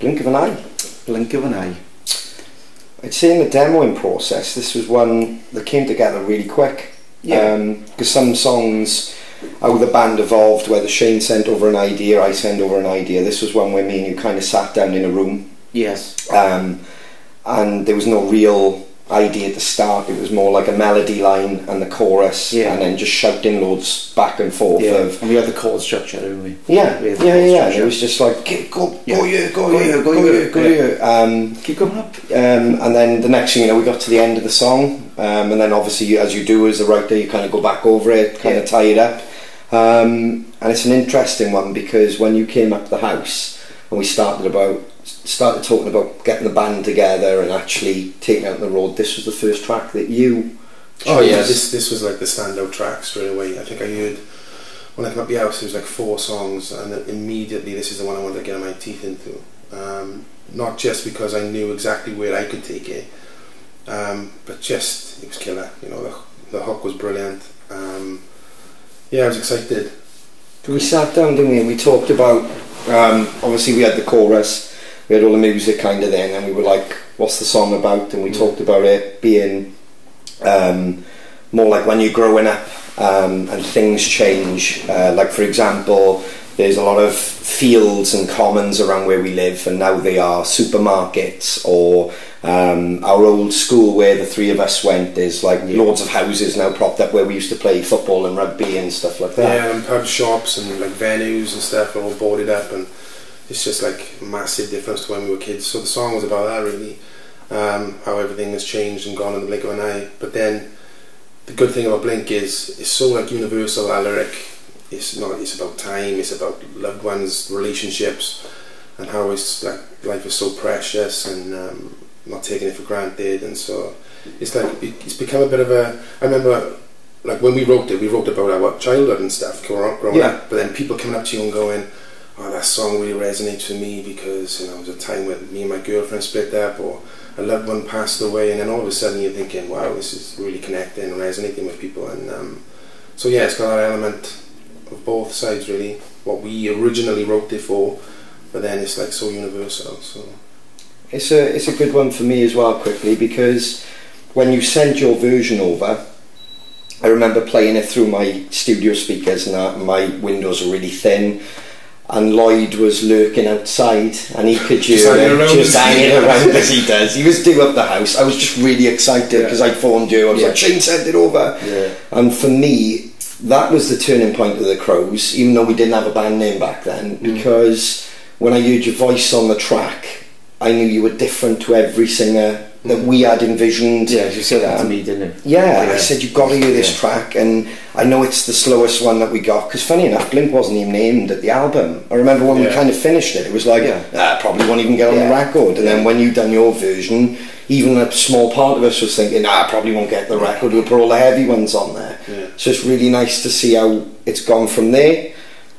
blink of an eye. Blink of an eye. I'd say in the demoing process, this was one that came together really quick. Yeah. Because some songs, how the band evolved, whether Shane sent over an idea, I sent over an idea. This was one where me and you kind of sat down in a room. Yes. And there was no real idea at the start. It was more like a melody line and the chorus, and then just shouting loads back and forth. Yeah. And we had the chord structure, didn't we? Yeah. It was just like go here. Keep going up. And then the next thing you know, we got to the end of the song, and then obviously, as you do as a writer, you kind of go back over it, kind of tie it up. And it's an interesting one because when you came up to the house and we started talking about getting the band together and actually taking out the road, this was the first track that you chose. Oh yeah, this was like the standout track straight away. I think I heard, when I came up the house, there was like 4 songs, and immediately this is the one I wanted to get my teeth into. Not just because I knew exactly where I could take it, but just, it was killer. You know, the hook was brilliant. Yeah, I was excited. We sat down, didn't we, and we talked about, obviously we had the chorus, we had all the music kind of then, and we were like, what's the song about? And we talked about it being more like when you're growing up and things change. Like for example, there's a lot of fields and commons around where we live, and now they are supermarkets, or our old school where the 3 of us went, there's like loads of houses now propped up where we used to play football and rugby and stuff like that. Yeah, and pub shops and like venues and stuff are all boarded up, and it's just like a massive difference to when we were kids. So the song was about that really, how everything has changed and gone in the blink of an eye. But then the good thing about Blink is it's so like universal, that lyric. It's about time, it's about loved ones, relationships, and how it's like life is so precious and not taking it for granted. And so it's like it's become a bit of a, I remember like when we wrote about our childhood and stuff growing up, but then people coming up to you and going, oh, that song really resonates with me because, you know, it was a time when me and my girlfriend split up, or a loved one passed away, and then all of a sudden you're thinking, wow, this is really connecting and resonating with people. And so yeah, it's got that element of both sides really, what we originally wrote it for, but then it's like so universal. So it's a good one for me as well, quickly, because when you sent your version over, I remember playing it through my studio speakers, and my windows are really thin, and Lloyd was lurking outside, and he could just hanging around as he does. He was due up the house. I was just really excited because I phoned you. I was like, Shane sent it over. And for me, that was the turning point of the Crows, even though we didn't have a band name back then, because when I heard your voice on the track, I knew you were different to every singer that we had envisioned. Yeah, you said that to me, didn't you? Yeah, I said, you've got to hear this track, and I know it's the slowest one that we got, because funny enough, Blink wasn't even named at the album. I remember when we kind of finished it, it was like, probably won't even get on the record, and then when you done your version, even a small part of us was thinking, probably won't get the record, we'll put all the heavy ones on there. So it's really nice to see how it's gone from there,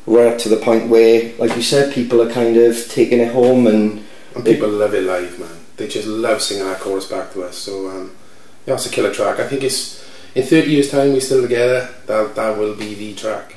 right up to the point where, like you said, people are kind of taking it home, and people love it live, man. They just love singing that chorus back to us. So yeah, it's a killer track. I think it's, in 30 years time we're still together, that will be the track.